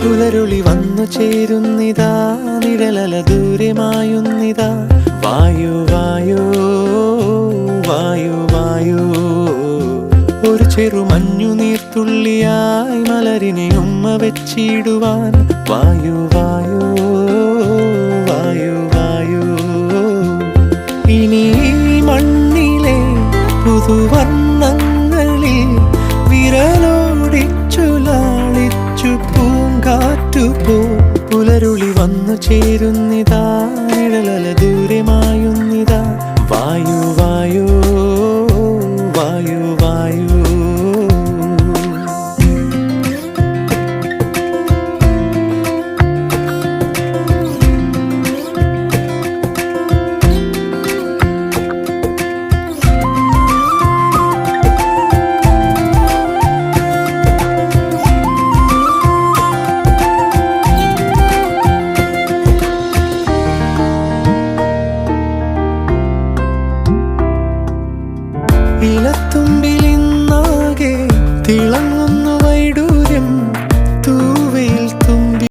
പുലരുളി വന്നു ചേരുന്നിതാ, നിഴലല ദൂരെ മായുന്നിതാ. വായു വായു വായു വായു, ഒരു ചെറു മഞ്ഞു നീർത്തുള്ളിയായി മലരിനെ ഉമ്മ വെച്ചിടുവാൻ. വായു വായു വായു വായു, ഇനി മണ്ണിലെ പുതുവർണ്ണങ്ങളിൽ വിരലോടിച്ചു ലാളിച്ചു പൂങ്കാറ്റുപോ. പുലരുളി വന്നു ചേരുന്നിതാ, നിഴലല ദൂരെ മായുന്നിതാ. വായു വായു വായു വായു. ഇലത്തുമ്പിലിന്നാകെ തിളം